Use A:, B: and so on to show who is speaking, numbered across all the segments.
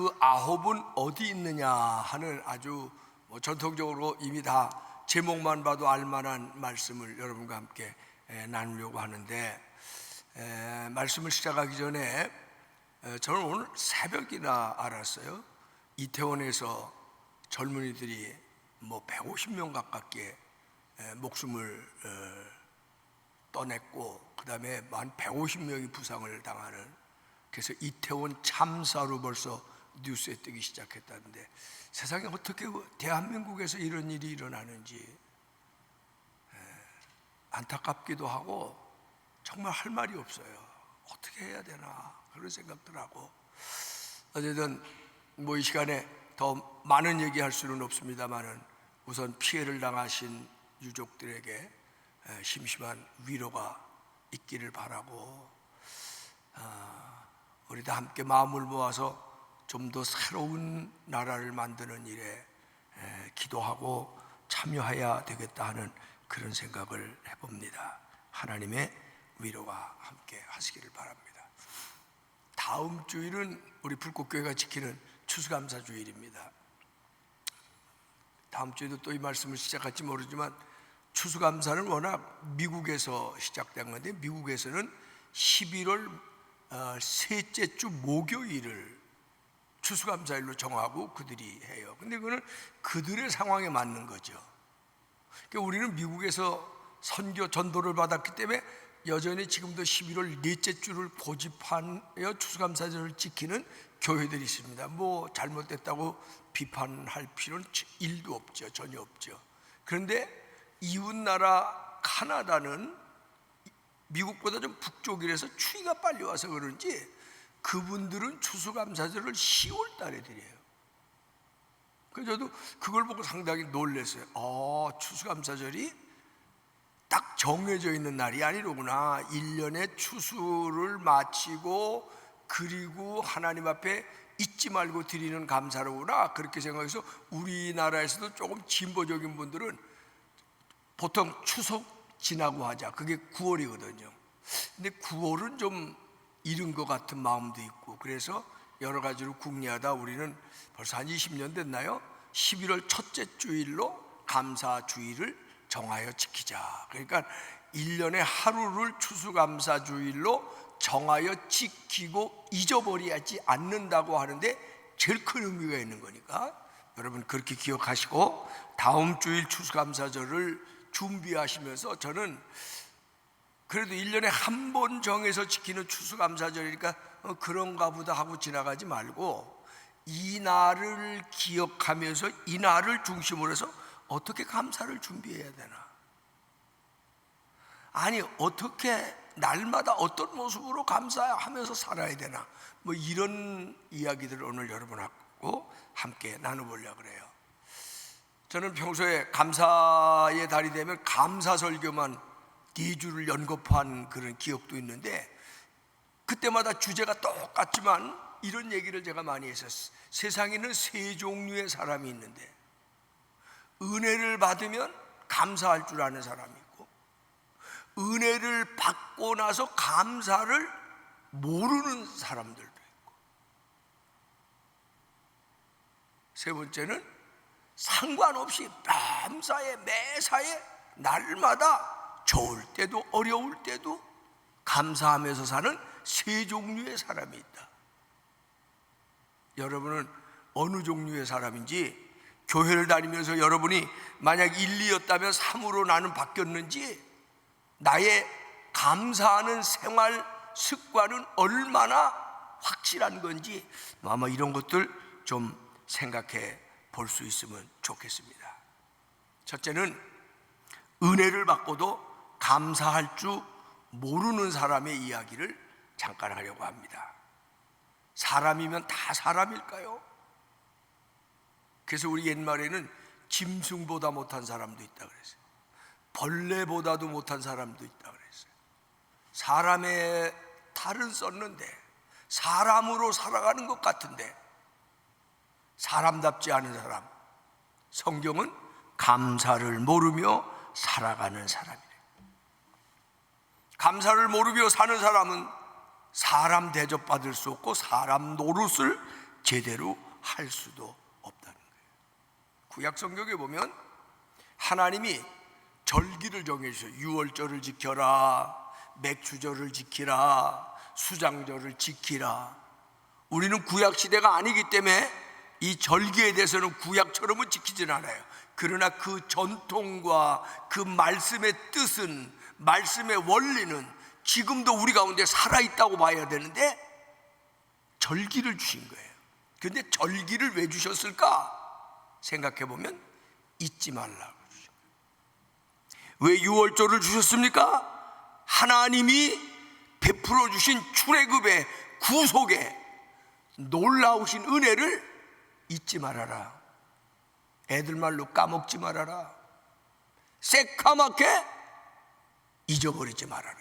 A: 그 아홉은 어디 있느냐 하는 아주 전통적으로 이미 다 제목만 봐도 알만한 말씀을 여러분과 함께 나누려고 하는데, 말씀을 시작하기 전에 저는 오늘 새벽이나 알았어요. 이태원에서 젊은이들이 150명 가깝게 목숨을 떠냈고, 그 다음에 한 150명이 부상을 당하는, 그래서 이태원 참사로 벌써 뉴스에 뜨기 시작했다는데, 세상에 어떻게 대한민국에서 이런 일이 일어나는지 안타깝기도 하고 정말 할 말이 없어요. 어떻게 해야 되나 그런 생각들 하고. 어쨌든 이 시간에 더 많은 얘기할 수는 없습니다만은, 우선 피해를 당하신 유족들에게 심심한 위로가 있기를 바라고, 우리 다 함께 마음을 모아서 좀 더 새로운 나라를 만드는 일에 기도하고 참여해야 되겠다 하는 그런 생각을 해봅니다. 하나님의 위로가 함께 하시기를 바랍니다. 다음 주일은 우리 불꽃교회가 지키는 추수감사주일입니다. 다음 주에도 또 이 말씀을 시작할지 모르지만, 추수감사는 워낙 미국에서 시작된 건데, 미국에서는 11월 셋째 주 목요일을 추수감사일로 정하고 그들이 해요. 근데 그거는 그들의 상황에 맞는 거죠. 그러니까 우리는 미국에서 선교 전도를 받았기 때문에 여전히 지금도 11월 넷째 주를 고집하여 추수감사절을 지키는 교회들이 있습니다. 잘못됐다고 비판할 필요는 1도 없죠. 전혀 없죠. 그런데 이웃나라 카나다는 미국보다 좀 북쪽이라서 추위가 빨리 와서 그런지 그분들은 추수감사절을 10월 달에 드려요. 그래서 저도 그걸 보고 상당히 놀랐어요. 추수감사절이 딱 정해져 있는 날이 아니로구나. 1년의 추수를 마치고 그리고 하나님 앞에 잊지 말고 드리는 감사로구나, 그렇게 생각해서 우리나라에서도 조금 진보적인 분들은 보통 추석 지나고 하자, 그게 9월이거든요. 근데 9월은 좀 이른 것 같은 마음도 있고, 그래서 여러 가지로 궁리하다 우리는 벌써 한 20년 됐나요? 11월 첫째 주일로 감사주일을 정하여 지키자. 그러니까 1년에 하루를 추수감사주일로 정하여 지키고 잊어버리지 않는다고 하는데 제일 큰 의미가 있는 거니까, 여러분 그렇게 기억하시고 다음 주일 추수감사절을 준비하시면서, 저는 그래도 1년에 한 번 정해서 지키는 추수감사절이니까 그런가 보다 하고 지나가지 말고, 이 날을 기억하면서 이 날을 중심으로 해서 어떻게 감사를 준비해야 되나, 아니 어떻게 날마다 어떤 모습으로 감사하면서 살아야 되나, 이런 이야기들을 오늘 여러분하고 함께 나눠보려고 그래요. 저는 평소에 감사의 달이 되면 감사설교만 4주를 연겁한 그런 기억도 있는데, 그때마다 주제가 똑같지만 이런 얘기를 제가 많이 했었어요. 세상에는 3종류의 사람이 있는데, 은혜를 받으면 감사할 줄 아는 사람이 있고, 은혜를 받고 나서 감사를 모르는 사람들도 있고, 세 번째는 상관없이 밤사에 매사에 날마다 좋을 때도 어려울 때도 감사하면서 사는 3종류의 사람이 있다. 여러분은 어느 종류의 사람인지, 교회를 다니면서 여러분이 만약 1, 2였다면 3으로 나는 바뀌었는지, 나의 감사하는 생활 습관은 얼마나 확실한 건지, 아마 이런 것들 좀 생각해 볼 수 있으면 좋겠습니다. 첫째는 은혜를 받고도 감사할 줄 모르는 사람의 이야기를 잠깐 하려고 합니다. 사람이면 다 사람일까요? 그래서 우리 옛말에는 짐승보다 못한 사람도 있다 그랬어요. 벌레보다도 못한 사람도 있다 그랬어요. 사람의 탈은 썼는데, 사람으로 살아가는 것 같은데 사람답지 않은 사람, 성경은 감사를 모르며 살아가는 사람이래요. 감사를 모르며 사는 사람은 사람 대접받을 수 없고 사람 노릇을 제대로 할 수도 없다는 거예요. 구약 성경에 보면 하나님이 절기를 정해주셔요. 유월절을 지켜라, 맥추절을 지키라, 수장절을 지키라. 우리는 구약 시대가 아니기 때문에 이 절기에 대해서는 구약처럼은 지키진 않아요. 그러나 그 전통과 그 말씀의 뜻은, 말씀의 원리는 지금도 우리 가운데 살아있다고 봐야 되는데 절기를 주신 거예요. 그런데 절기를 왜 주셨을까? 생각해보면 잊지 말라고 주신 거예요. 왜 유월절을 주셨습니까? 하나님이 베풀어 주신 출애굽의 구속의 놀라우신 은혜를 잊지 말아라. 애들 말로 까먹지 말아라. 새까맣게 잊어버리지 말아라.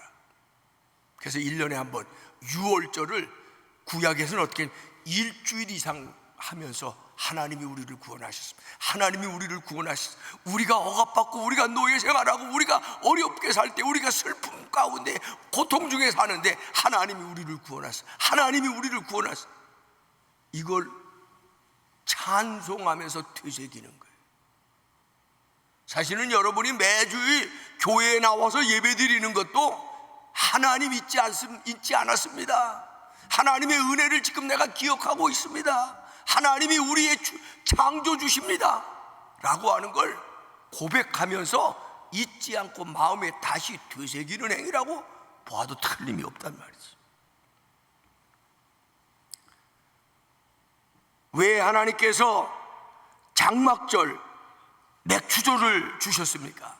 A: 그래서 1년에 한 번 유월절을 구약에서는 어떻게 일주일 이상 하면서 하나님이 우리를 구원하셨습니다. 하나님이 우리를 구원하셨습니다. 우리가 억압받고 우리가 노예 생활하고 우리가 어렵게 살 때, 우리가 슬픔 가운데 고통 중에 사는데 하나님이 우리를 구원하셨습니다. 하나님이 우리를 구원하셨습니다. 이걸 찬송하면서 되새기는 거예요. 사실은 여러분이 매주일 교회에 나와서 예배드리는 것도 하나님 잊지 않았습니다. 하나님의 은혜를 지금 내가 기억하고 있습니다. 하나님이 우리의 창조주십니다 라고 하는 걸 고백하면서 잊지 않고 마음에 다시 되새기는 행위라고 봐도 틀림이 없단 말이죠. 왜 하나님께서 장막절, 맥추절을 주셨습니까?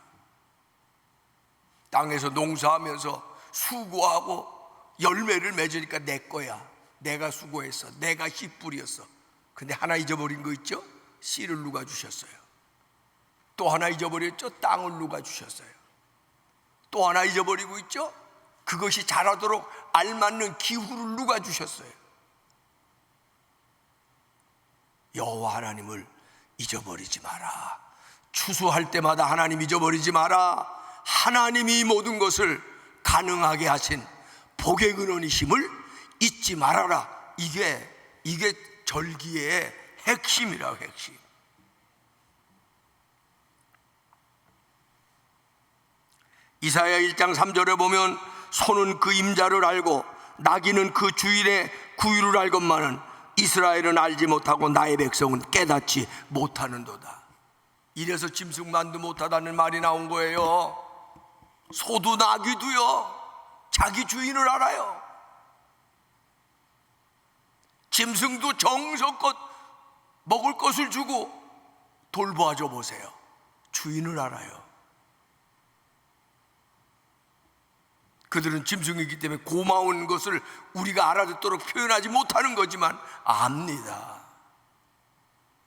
A: 땅에서 농사하면서 수고하고 열매를 맺으니까 내 거야. 내가 수고했어. 내가 씨 뿌렸어. 근데 하나 잊어버린 거 있죠? 씨를 누가 주셨어요? 또 하나 잊어버렸죠? 땅을 누가 주셨어요? 또 하나 잊어버리고 있죠? 그것이 자라도록 알맞는 기후를 누가 주셨어요? 여호와 하나님을 잊어버리지 마라. 추수할 때마다 하나님 잊어버리지 마라. 하나님이 모든 것을 가능하게 하신 복의 근원이심을 잊지 말아라. 이게 절기의 핵심이라고. 핵심. 이사야 1장 3절에 보면 소는 그 임자를 알고 나귀는 그 주인의 구유를 알건만은 이스라엘은 알지 못하고 나의 백성은 깨닫지 못하는도다. 이래서 짐승만도 못하다는 말이 나온 거예요. 소도 나귀도요 자기 주인을 알아요. 짐승도 정성껏 먹을 것을 주고 돌보아줘 보세요. 주인을 알아요. 그들은 짐승이기 때문에 고마운 것을 우리가 알아듣도록 표현하지 못하는 거지만 압니다.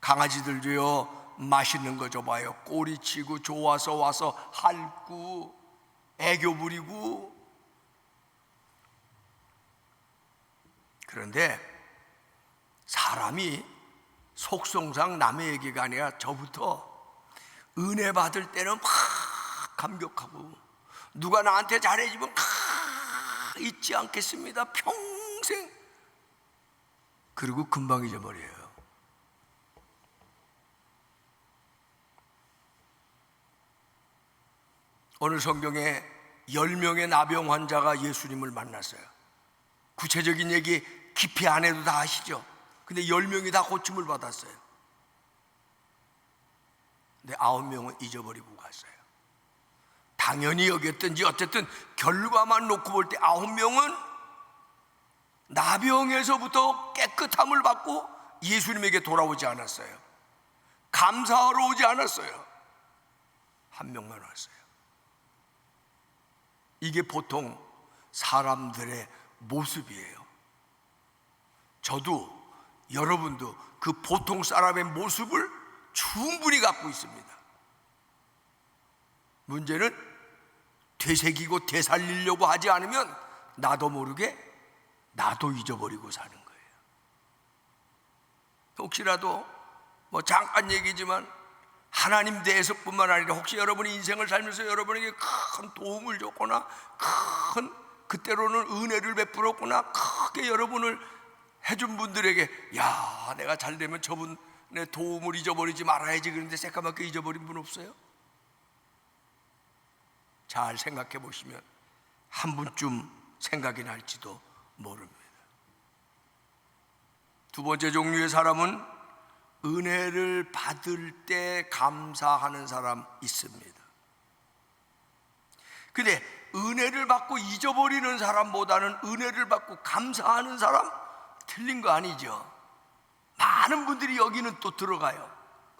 A: 강아지들도요 맛있는 거 줘봐요. 꼬리치고 좋아서 와서 핥고 애교 부리고. 그런데 사람이 속성상 남의 얘기가 아니라 저부터 은혜 받을 때는 막 감격하고 누가 나한테 잘해주면 잊지 않겠습니다. 평생. 그리고 금방 잊어버려요. 오늘 성경에 10명의 나병 환자가 예수님을 만났어요. 구체적인 얘기 깊이 안 해도 다 아시죠? 근데 10명이 다 고침을 받았어요. 근데 9명은 잊어버리고 갔어요. 당연히 여겼든지 어쨌든 결과만 놓고 볼 때 9명은 나병에서부터 깨끗함을 받고 예수님에게 돌아오지 않았어요. 감사하러 오지 않았어요. 1명만 왔어요. 이게 보통 사람들의 모습이에요. 저도 여러분도 그 보통 사람의 모습을 충분히 갖고 있습니다. 문제는 되새기고 되살리려고 하지 않으면 나도 모르게 나도 잊어버리고 사는 거예요. 혹시라도 잠깐 얘기지만 하나님 대해서뿐만 아니라 혹시 여러분이 인생을 살면서 여러분에게 큰 도움을 줬거나 큰 그때로는 은혜를 베풀었거나 크게 여러분을 해준 분들에게 야, 내가 잘 되면 저분의 도움을 잊어버리지 말아야지, 그런데 새까맣게 잊어버린 분 없어요? 잘 생각해 보시면 한 분쯤 생각이 날지도 모릅니다. 두 번째 종류의 사람은 은혜를 받을 때 감사하는 사람 있습니다. 근데 은혜를 받고 잊어버리는 사람보다는 은혜를 받고 감사하는 사람, 틀린 거 아니죠? 많은 분들이 여기는 또 들어가요.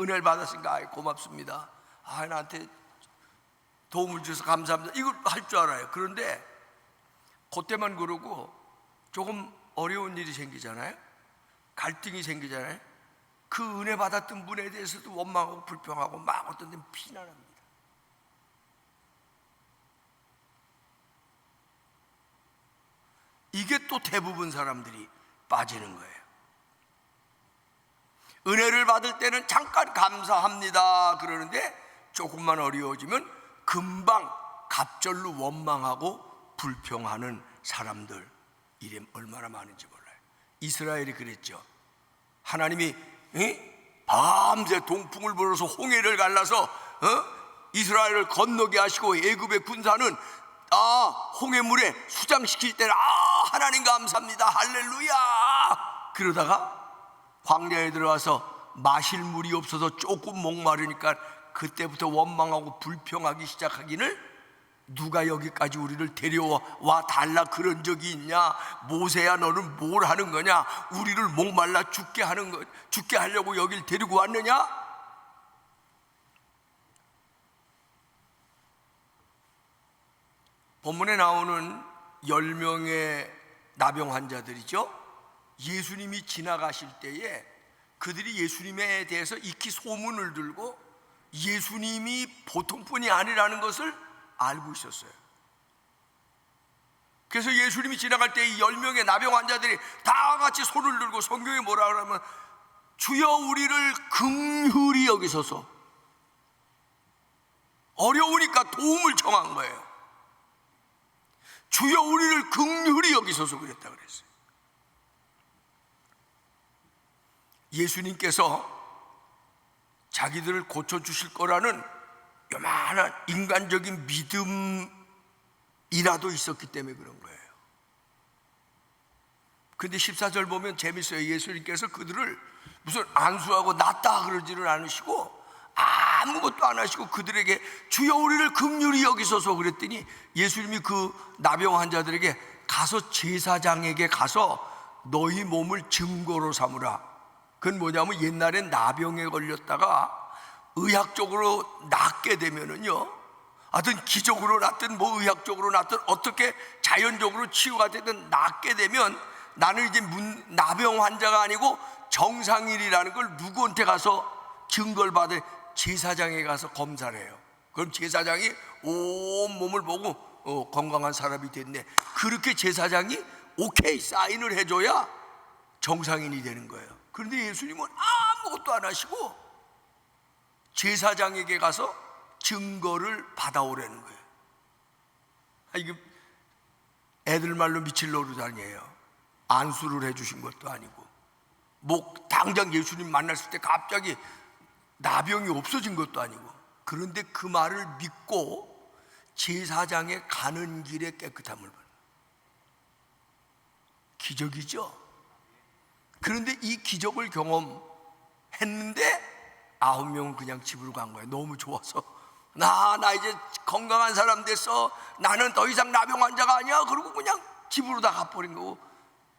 A: 은혜를 받았으니까 고맙습니다, 나한테 도움을 주셔서 감사합니다, 이걸 할 줄 알아요. 그런데 그때만 그러고 조금 어려운 일이 생기잖아요, 갈등이 생기잖아요. 그 은혜 받았던 분에 대해서도 원망하고 불평하고 막 어떤 데는 비난합니다. 이게 또 대부분 사람들이 빠지는 거예요. 은혜를 받을 때는 잠깐 감사합니다 그러는데 조금만 어려워지면 금방 갑절로 원망하고 불평하는 사람들, 이름 얼마나 많은지 몰라요. 이스라엘이 그랬죠. 하나님이 밤새 동풍을 불어서 홍해를 갈라서 이스라엘을 건너게 하시고 애굽의 군사는 홍해물에 수장시킬 때는 하나님 감사합니다, 할렐루야, 그러다가 광야에 들어와서 마실 물이 없어서 조금 목마르니까 그때부터 원망하고 불평하기 시작하기를, 누가 여기까지 우리를 데려와 달라 그런 적이 있냐, 모세야 너는 뭘 하는 거냐, 우리를 목말라 죽게 하려고 여길 데리고 왔느냐. 본문에 나오는 10명의 나병 환자들이죠. 예수님이 지나가실 때에 그들이 예수님에 대해서 익히 소문을 들고 예수님이 보통 분이 아니라는 것을 알고 있었어요. 그래서 예수님이 지나갈 때 이 10명의 나병 환자들이 다 같이 손을 들고, 성경에 뭐라 그러면 주여 우리를 긍휼히 여기소서, 어려우니까 도움을 청한 거예요. 주여 우리를 긍휼히 여기소서 그랬다 그랬어요. 예수님께서 자기들을 고쳐주실 거라는 요만한 인간적인 믿음이라도 있었기 때문에 그런 거예요. 근데 14절 보면 재밌어요. 예수님께서 그들을 무슨 안수하고 낫다 그러지를 않으시고 아무것도 안 하시고 그들에게 주여 우리를 긍휼히 여기소서 그랬더니 예수님이 그 나병 환자들에게 가서 제사장에게 가서 너희 몸을 증거로 삼으라. 그건 뭐냐면 옛날엔 나병에 걸렸다가 의학적으로 낫게 되면은요, 하여튼 기적으로 낫든 뭐 의학적으로 낫든 어떻게 자연적으로 치유가 되든 낫게 되면 나는 이제 나병 환자가 아니고 정상인이라는 걸 누구한테 가서 증거를 받아? 제사장에 가서 검사를 해요. 그럼 제사장이 온 몸을 보고 건강한 사람이 됐네, 그렇게 제사장이 오케이 사인을 해줘야 정상인이 되는 거예요. 그런데 예수님은 아무것도 안 하시고 제사장에게 가서 증거를 받아오라는 거예요. 이게 애들 말로 미칠 노릇 아니에요. 안수를 해주신 것도 아니고 뭐 당장 예수님 만났을 때 갑자기 나병이 없어진 것도 아니고, 그런데 그 말을 믿고 제사장에 가는 길에 깨끗함을 받는 기적이죠. 그런데 이 기적을 경험했는데 9명은 그냥 집으로 간 거예요. 너무 좋아서 나 이제 건강한 사람 됐어, 나는 더 이상 나병 환자가 아니야, 그러고 그냥 집으로 다 가버린 거고,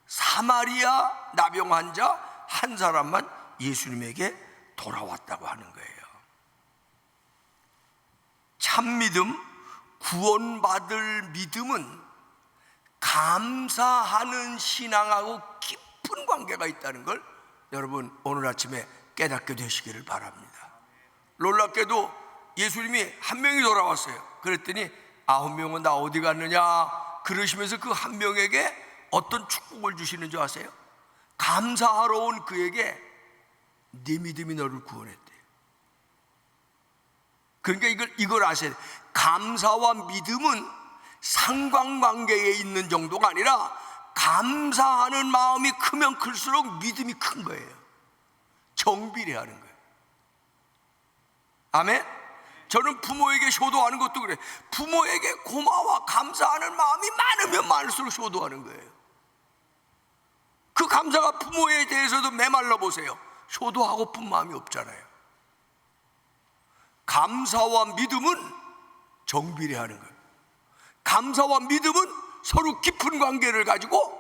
A: 사마리아 나병 환자 한 사람만 예수님에게 돌아왔다고 하는 거예요. 참 믿음, 구원받을 믿음은 감사하는 신앙하고 깊은 관계가 있다는 걸 여러분 오늘 아침에 깨닫게 되시기를 바랍니다. 놀랍게도 예수님이 한 명이 돌아왔어요. 그랬더니 9명은 나 어디 갔느냐 그러시면서 그 한 명에게 어떤 축복을 주시는 줄 아세요? 감사하러 온 그에게 네 믿음이 너를 구원했대. 그러니까 이걸 아셔야 돼. 감사와 믿음은 상관관계에 있는 정도가 아니라 감사하는 마음이 크면 클수록 믿음이 큰 거예요. 정비례하는 거예요. 아멘? 저는 부모에게 효도하는 것도 그래. 부모에게 고마워 감사하는 마음이 많으면 많을수록 효도하는 거예요. 그 감사가 부모에 대해서도 메말라 보세요. 효도하고픈 마음이 없잖아요. 감사와 믿음은 정비례하는 거예요. 감사와 믿음은 서로 깊은 관계를 가지고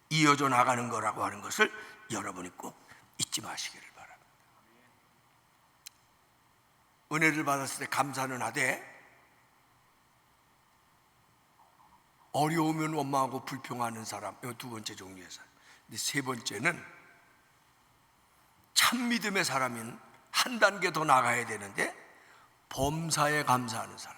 A: 이어져 나가는 거라고 하는 것을 여러분이 꼭 잊지 마시기를 바랍니다. 은혜를 받았을 때 감사는 하되 어려우면 원망하고 불평하는 사람, 이거 두 번째 종류의 사람. 근데 세 번째는 참 믿음의 사람인 한 단계 더 나가야 되는데 범사에 감사하는 사람.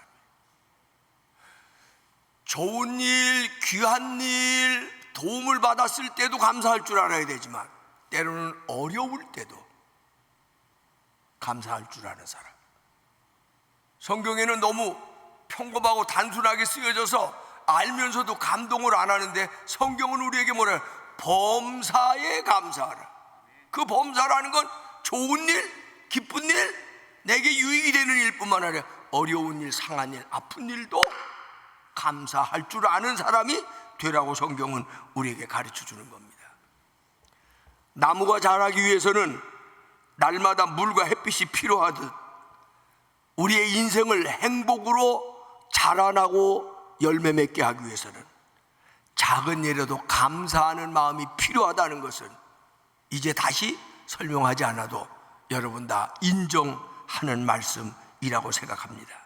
A: 좋은 일, 귀한 일, 도움을 받았을 때도 감사할 줄 알아야 되지만 때로는 어려울 때도 감사할 줄 아는 사람. 성경에는 너무 평범하고 단순하게 쓰여져서 알면서도 감동을 안 하는데 성경은 우리에게 뭐래요? 범사에 감사하라. 그 범사라는 건 좋은 일, 기쁜 일, 내게 유익이 되는 일뿐만 아니라 어려운 일, 상한 일, 아픈 일도 감사할 줄 아는 사람이 되라고 성경은 우리에게 가르쳐 주는 겁니다. 나무가 자라기 위해서는 날마다 물과 햇빛이 필요하듯 우리의 인생을 행복으로 자라나고 열매 맺게 하기 위해서는 작은 일에도 감사하는 마음이 필요하다는 것은 이제 다시 설명하지 않아도 여러분 다 인정하는 말씀이라고 생각합니다.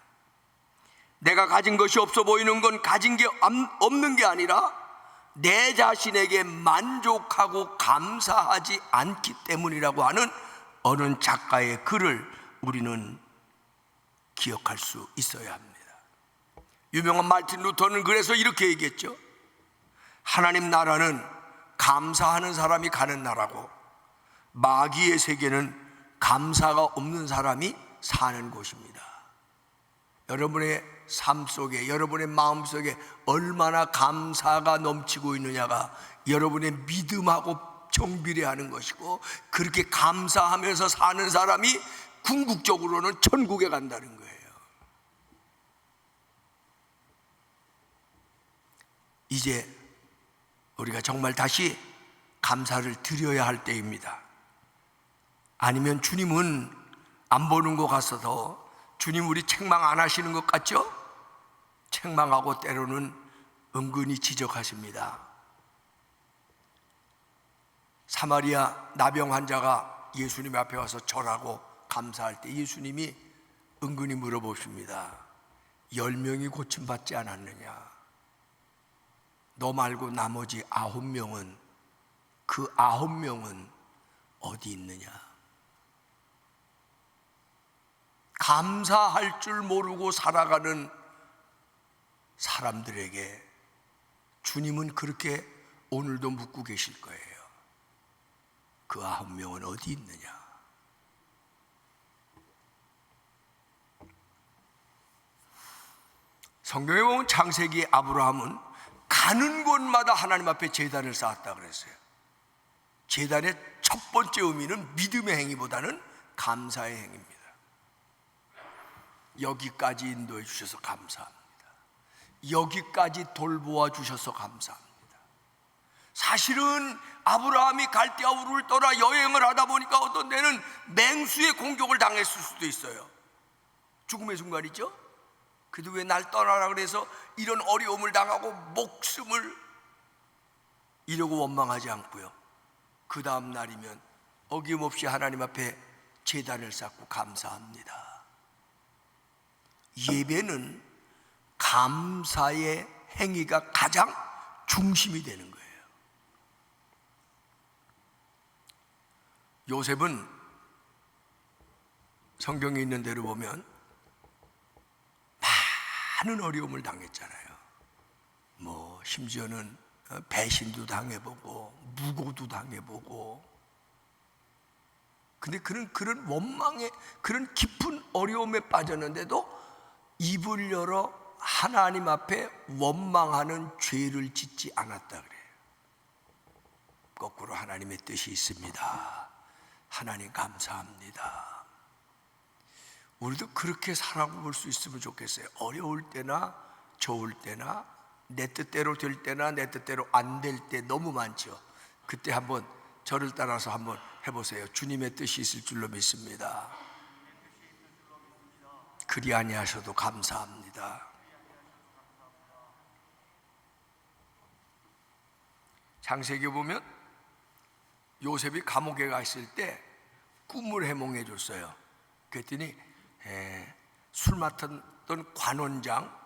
A: 내가 가진 것이 없어 보이는 건 가진 게 없는 게 아니라 내 자신에게 만족하고 감사하지 않기 때문이라고 하는 어느 작가의 글을 우리는 기억할 수 있어야 합니다. 유명한 마르틴 루터는 그래서 이렇게 얘기했죠. 하나님 나라는 감사하는 사람이 가는 나라고 마귀의 세계는 감사가 없는 사람이 사는 곳입니다. 여러분의 삶 속에, 여러분의 마음 속에 얼마나 감사가 넘치고 있느냐가 여러분의 믿음하고 정비례하는 것이고, 그렇게 감사하면서 사는 사람이 궁극적으로는 천국에 간다는 거예요. 이제 우리가 정말 다시 감사를 드려야 할 때입니다. 아니면 주님은 안 보는 것 같아서 주님 우리 책망 안 하시는 것 같죠? 책망하고 때로는 은근히 지적하십니다. 사마리아 나병 환자가 예수님 앞에 와서 절하고 감사할 때 예수님이 은근히 물어보십니다. 10명이 고침받지 않았느냐? 너 말고 나머지 9명은, 그 9명은 어디 있느냐? 감사할 줄 모르고 살아가는 사람들에게 주님은 그렇게 오늘도 묻고 계실 거예요. 그 9명은 어디 있느냐? 성경에 보면 창세기 아브라함은 가는 곳마다 하나님 앞에 제단을 쌓았다 그랬어요. 제단의 첫 번째 의미는 믿음의 행위보다는 감사의 행위입니다. 여기까지 인도해 주셔서 감사합니다. 여기까지 돌보아 주셔서 감사합니다. 사실은 아브라함이 갈대아 우르를 떠나 여행을 하다 보니까 어떤 데는 맹수의 공격을 당했을 수도 있어요. 죽음의 순간이죠. 그래도 왜 날 떠나라 그래서 이런 어려움을 당하고 목숨을 이러고 원망하지 않고요, 그 다음 날이면 어김없이 하나님 앞에 제단을 쌓고 감사합니다. 예배는 감사의 행위가 가장 중심이 되는 거예요. 요셉은 성경에 있는 대로 보면 많은 어려움을 당했잖아요. 심지어는 배신도 당해보고 무고도 당해보고. 근데 그런 원망에, 그런 깊은 어려움에 빠졌는데도 입을 열어 하나님 앞에 원망하는 죄를 짓지 않았다 그래요. 거꾸로 하나님의 뜻이 있습니다. 하나님 감사합니다. 우리도 그렇게 살아볼 수 있으면 좋겠어요. 어려울 때나 좋을 때나 내 뜻대로 될 때나 내 뜻대로 안 될 때 너무 많죠. 그때 한번 저를 따라서 한번 해보세요. 주님의 뜻이 있을 줄로 믿습니다. 그리 아니하셔도 감사합니다. 창세기에 보면 요셉이 감옥에 가 있을 때 꿈을 해몽해 줬어요. 그랬더니 술 맡았던 관원장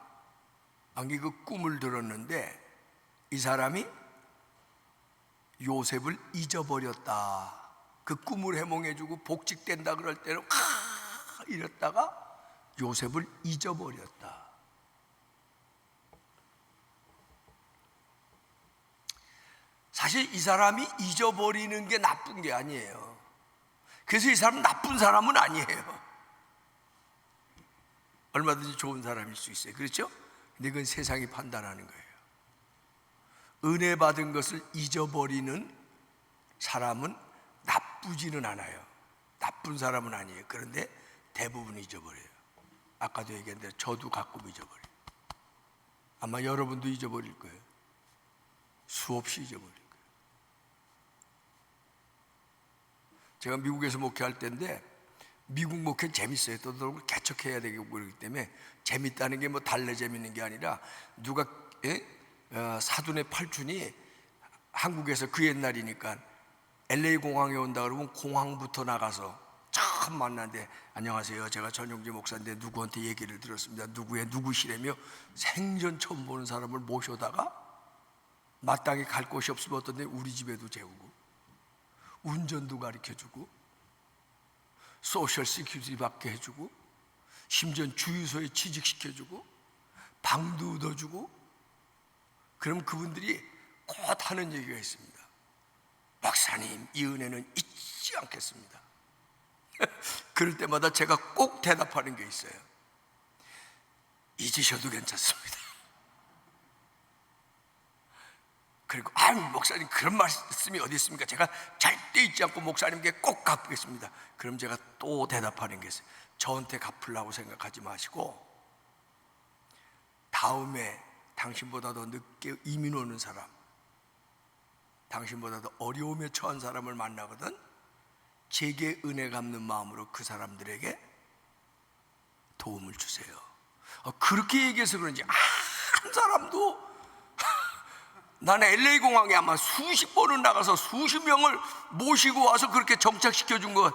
A: 그 꿈을 들었는데 이 사람이 요셉을 잊어버렸다. 그 꿈을 해몽해 주고 복직된다 그럴 때는 이랬다가 요셉을 잊어버렸다. 사실 이 사람이 잊어버리는 게 나쁜 게 아니에요. 그래서 이 사람은 나쁜 사람은 아니에요. 얼마든지 좋은 사람일 수 있어요. 그렇죠? 근데 그건 세상이 판단하는 거예요. 은혜 받은 것을 잊어버리는 사람은 나쁘지는 않아요. 나쁜 사람은 아니에요. 그런데 대부분 잊어버려요. 아까도 얘기했는데 저도 가끔 잊어버려요. 아마 여러분도 잊어버릴 거예요. 수없이 잊어버릴 거예요. 제가 미국에서 목회할 때인데 미국 목회는 재밌어요. 또 개척해야 되고 그러기 때문에 재밌다는 게 뭐 달래 재밌는 게 아니라 누가 사돈의 팔촌이 한국에서 그 옛날이니까 LA 공항에 온다 그러면 공항부터 나가서 처음 만났는데 안녕하세요. 제가 전용재 목사인데 누구한테 얘기를 들었습니다. 누구의 누구시라며 생전 처음 보는 사람을 모셔다가 마땅히 갈 곳이 없으면 어떤데 우리 집에도 재우고 운전도 가르쳐주고 소셜 시큐리티 받게 해주고 심지어 주유소에 취직시켜주고 방도 얻어주고. 그럼 그분들이 곧 하는 얘기가 있습니다. 목사님, 이 은혜는 잊지 않겠습니다. 그럴 때마다 제가 꼭 대답하는 게 있어요. 잊으셔도 괜찮습니다. 그리고 목사님 그런 말씀이 어디 있습니까? 제가 절대 잊지 않고 목사님께 꼭 갚겠습니다. 그럼 제가 또 대답하는 게 있어요. 저한테 갚으려고 생각하지 마시고 다음에 당신보다 더 늦게 이민 오는 사람, 당신보다 더 어려움에 처한 사람을 만나거든 제게 은혜 갚는 마음으로 그 사람들에게 도움을 주세요. 그렇게 얘기해서 그런지 한 사람도 나는 LA 공항에 아마 수십 번은 나가서 수십 명을 모시고 와서 그렇게 정착시켜 준 거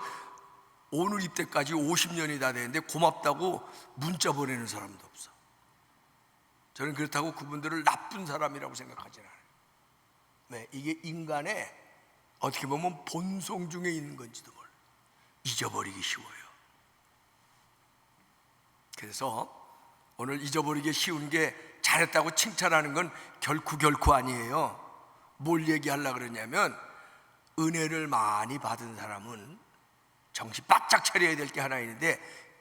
A: 오늘 입대까지 50년이 다 됐는데 고맙다고 문자 보내는 사람도 없어. 저는 그렇다고 그분들을 나쁜 사람이라고 생각하지 않아요. 네, 이게 인간의 어떻게 보면 본성 중에 있는 건지도 몰라요. 잊어버리기 쉬워요. 그래서 오늘 잊어버리기 쉬운 게 잘했다고 칭찬하는 건 결코 아니에요. 뭘 얘기하려고 그러냐면 은혜를 많이 받은 사람은 정신 바짝 차려야 될 게 하나 있는데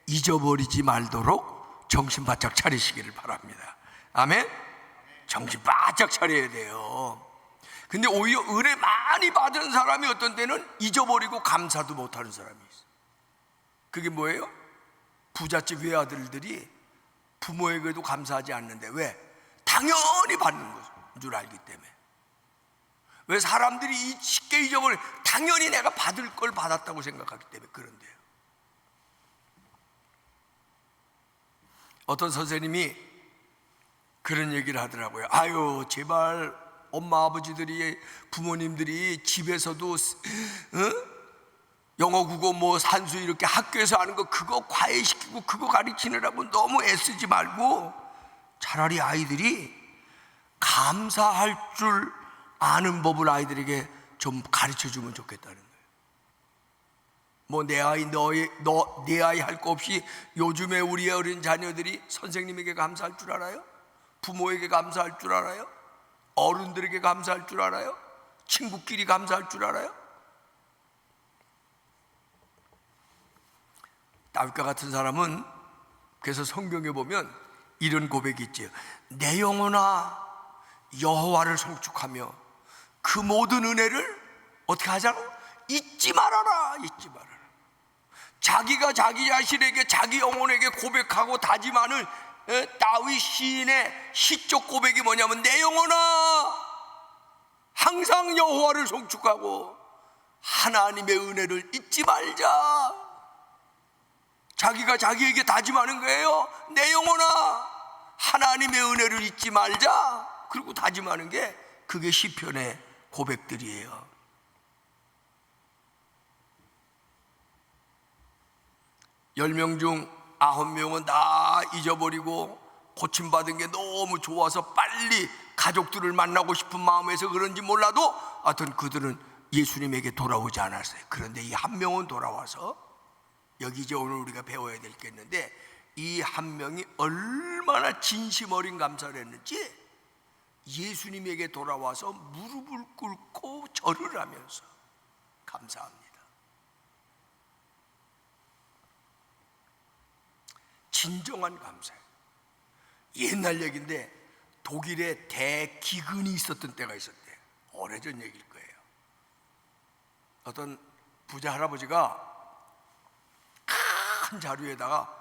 A: 잊어버리지 말도록 정신 바짝 차리시기를 바랍니다. 아멘? 정신 바짝 차려야 돼요. 근데 오히려 은혜 많이 받은 사람이 어떤 때는 잊어버리고 감사도 못하는 사람이 있어요. 그게 뭐예요? 부잣집 외아들들이 부모에게도 감사하지 않는데 왜? 당연히 받는 줄 알기 때문에. 왜 사람들이 쉽게 잊어버려? 당연히 내가 받을 걸 받았다고 생각하기 때문에 그런데요. 어떤 선생님이 그런 얘기를 하더라고요. 아유, 제발 엄마 아버지들이 부모님들이 집에서도 영어 국어 뭐 산수 이렇게 학교에서 하는 거 그거 과외시키고 그거 가르치느라고 너무 애쓰지 말고 차라리 아이들이 감사할 줄 아는 법을 아이들에게 좀 가르쳐 주면 좋겠다는 거예요. 뭐 내 아이 내 아이 할 거 없이 요즘에 우리 어린 자녀들이 선생님에게 감사할 줄 알아요? 부모에게 감사할 줄 알아요? 어른들에게 감사할 줄 알아요? 친구끼리 감사할 줄 알아요? 다윗과 같은 사람은 그래서 성경에 보면 이런 고백이 있지요. 내 영혼아 여호와를 송축하며 그 모든 은혜를 어떻게 하자고? 잊지 말아라. 잊지 말아라. 자기가 자기 자신에게, 자기 영혼에게 고백하고 다짐하는 다윗 시인의 시적 고백이 뭐냐면, 내 영혼아 항상 여호와를 송축하고 하나님의 은혜를 잊지 말자. 자기가 자기에게 다짐하는 거예요. 내 영혼아 하나님의 은혜를 잊지 말자. 그리고 다짐하는 게 그게 시편의 고백들이에요. 열 명 중 9명은 다 잊어버리고 고침받은 게 너무 좋아서 빨리 가족들을 만나고 싶은 마음에서 그런지 몰라도 하여튼 그들은 예수님에게 돌아오지 않았어요. 그런데 이 한 명은 돌아와서, 여기 이제 오늘 우리가 배워야 될 게 있는데, 이 한 명이 얼마나 진심 어린 감사를 했는지 예수님에게 돌아와서 무릎을 꿇고 절을 하면서 감사합니다. 진정한 감사예요. 옛날 얘기인데 독일에 대기근이 있었던 때가 있었대요. 오래전 얘기일 거예요. 어떤 부자 할아버지가 큰 자루에다가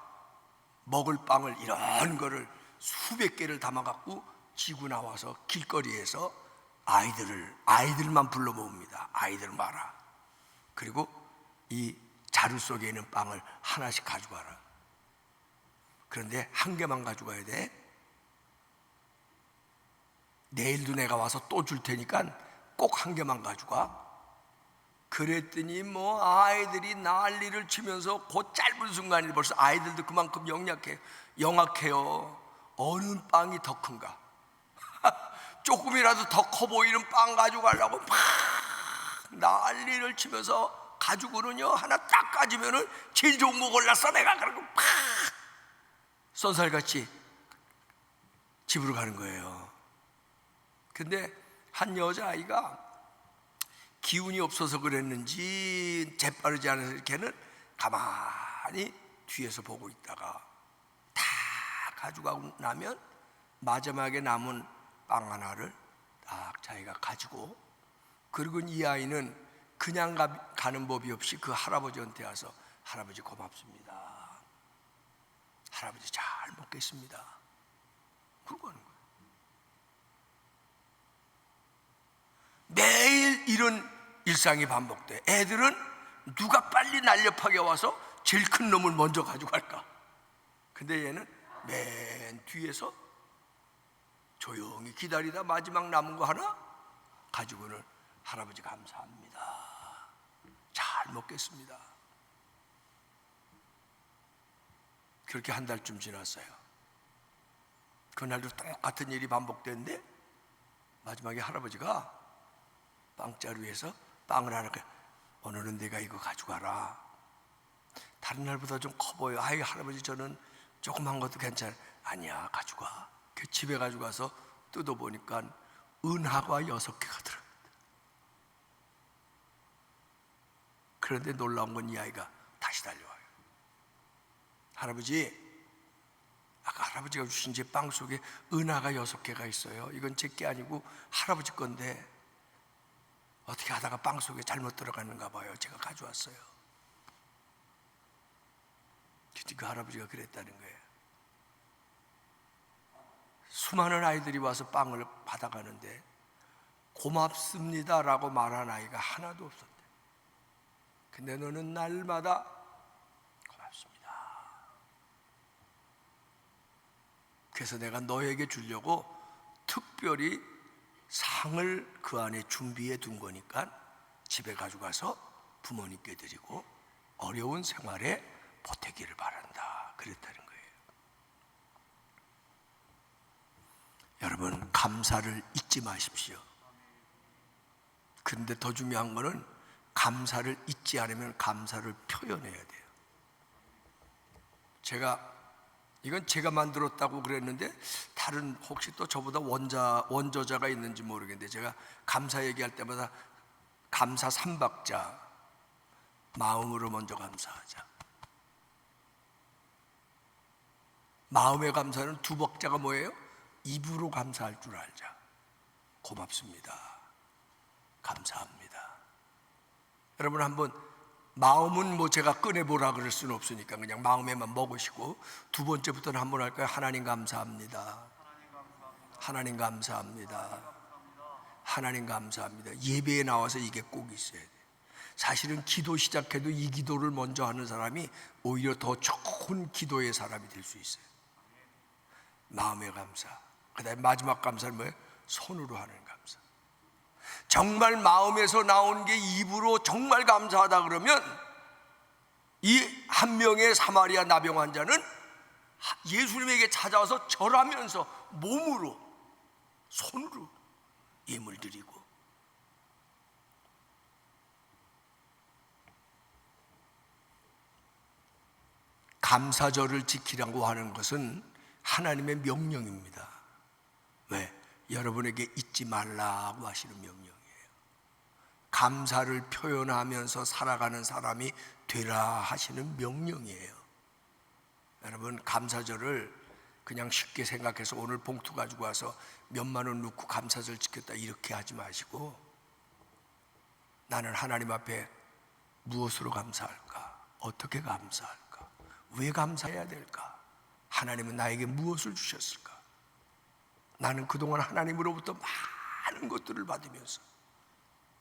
A: 먹을 빵을 이런 거를 수백 개를 담아갖고 지고 나와서 길거리에서 아이들만 불러 모읍니다. 아이들 마라. 그리고 이 자루 속에 있는 빵을 하나씩 가져가라. 그런데 한 개만 가져가야 돼. 내일도 내가 와서 또 줄 테니까 꼭 한 개만 가져가. 그랬더니 뭐 아이들이 난리를 치면서 그 짧은 순간에 벌써 아이들도 그만큼 영악해요. 어느 빵이 더 큰가? 조금이라도 더 커 보이는 빵 가져가려고 막 난리를 치면서 가지고는요, 하나 딱 가지면은 제일 좋은 거 골랐어 내가. 그러고 막 쏜살같이 집으로 가는 거예요. 근데 한 여자아이가 기운이 없어서 그랬는지 재빠르지 않아서 걔는 가만히 뒤에서 보고 있다가 다 가져가고 나면 마지막에 남은 빵 하나를 딱 자기가 가지고, 그리고 이 아이는 그냥 가는 법이 없이 그 할아버지한테 와서, 할아버지 고맙습니다, 할아버지 잘 먹겠습니다, 그러고 하는 거예요. 매일 이런 일상이 반복돼. 애들은 누가 빨리 날렵하게 와서 제일 큰 놈을 먼저 가져갈까? 근데 얘는 맨 뒤에서 조용히 기다리다 마지막 남은 거 하나 가지고는, 할아버지 감사합니다, 잘 먹겠습니다. 그렇게 한 달쯤 지났어요. 그날도 똑같은 일이 반복됐는데 마지막에 할아버지가 빵자루에서 빵을 하나, 오늘은 내가 이거 가져가라. 다른 날보다 좀 커 보여. 아이 할아버지 저는 조그만 것도 괜찮아. 아니야 가져가. 그 집에 가져가서 뜯어보니까 은하가 6개가 들어있다. 그런데 놀라운 건 이 아이가 다시 달려와요. 할아버지, 아까 할아버지가 주신 제 빵 속에 은하가 6개가 있어요. 이건 제 게 아니고 할아버지 건데 어떻게 하다가 빵 속에 잘못 들어갔는가 봐요. 제가 가져왔어요. 그 할아버지가 그랬다는 거예요. 수많은 아이들이 와서 빵을 받아가는데 고맙습니다라고 말한 아이가 하나도 없었대. 근데 너는 날마다 고맙습니다. 그래서 내가 너에게 주려고 특별히 상을 그 안에 준비해 둔 거니까 집에 가져가서 부모님께 드리고 어려운 생활에 보태기를 바란다, 그랬다는 거예요. 여러분, 감사를 잊지 마십시오. 그런데 더 중요한 거는 감사를 잊지 않으면 감사를 표현해야 돼요. 이건 제가 만들었다고 그랬는데 다른 혹시 또 저보다 원저자가 있는지 모르겠는데, 제가 감사 얘기할 때마다 감사 3박자, 마음으로 먼저 감사하자, 마음의 감사는 두 박자가 뭐예요? 입으로 감사할 줄 알자. 고맙습니다. 감사합니다. 여러분 한번 마음은 뭐 제가 꺼내보라 그럴 수는 없으니까 그냥 마음에만 먹으시고 두 번째부터는 한번 할까요? 하나님 감사합니다. 하나님 감사합니다. 하나님 감사합니다. 예배에 나와서 이게 꼭 있어야 돼요. 사실은 기도 시작해도 이 기도를 먼저 하는 사람이 오히려 더 좋은 기도의 사람이 될 수 있어요. 마음의 감사. 그 다음에 마지막 감사는 뭐예요? 손으로 하는 감사. 정말 마음에서 나온 게 입으로 정말 감사하다 그러면 이 한 명의 사마리아 나병 환자는 예수님에게 찾아와서 절하면서 몸으로 손으로 예물 드리고, 감사절을 지키라고 하는 것은 하나님의 명령입니다. 왜? 여러분에게 잊지 말라고 하시는 명령이에요. 감사를 표현하면서 살아가는 사람이 되라 하시는 명령이에요. 여러분 감사절을 그냥 쉽게 생각해서 오늘 봉투 가지고 와서 몇만 원 넣고 감사절 지켰다 이렇게 하지 마시고, 나는 하나님 앞에 무엇으로 감사할까? 어떻게 감사할까? 왜 감사해야 될까? 하나님은 나에게 무엇을 주셨을까? 나는 그동안 하나님으로부터 많은 것들을 받으면서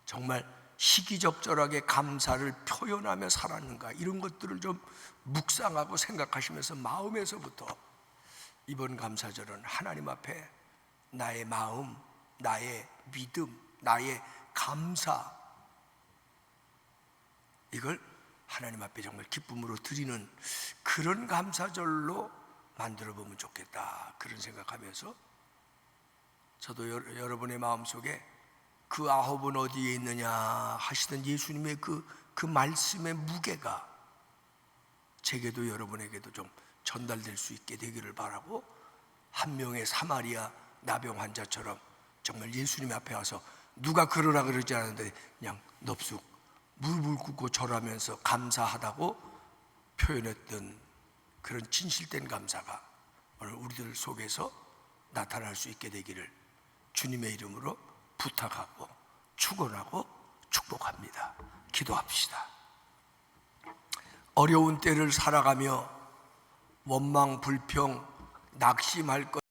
A: 정말 시기적절하게 감사를 표현하며 살았는가? 이런 것들을 좀 묵상하고 생각하시면서 마음에서부터 이번 감사절은 하나님 앞에 나의 마음, 나의 믿음, 나의 감사, 이걸 하나님 앞에 정말 기쁨으로 드리는 그런 감사절로 만들어 보면 좋겠다, 그런 생각하면서 저도 여러분의 마음속에 그 아홉은 어디에 있느냐 하시던 예수님의 그 말씀의 무게가 제게도 여러분에게도 좀 전달될 수 있게 되기를 바라고, 한 명의 사마리아 나병 환자처럼 정말 예수님 앞에 와서 누가 그러라 그러지 않았는데 그냥 넙숙 무릎을 꿇고 절하면서 감사하다고 표현했던 그런 진실된 감사가 오늘 우리들 속에서 나타날 수 있게 되기를 주님의 이름으로 부탁하고 축원하고 축복합니다. 기도합시다. 어려운 때를 살아가며 원망, 불평, 낙심할 것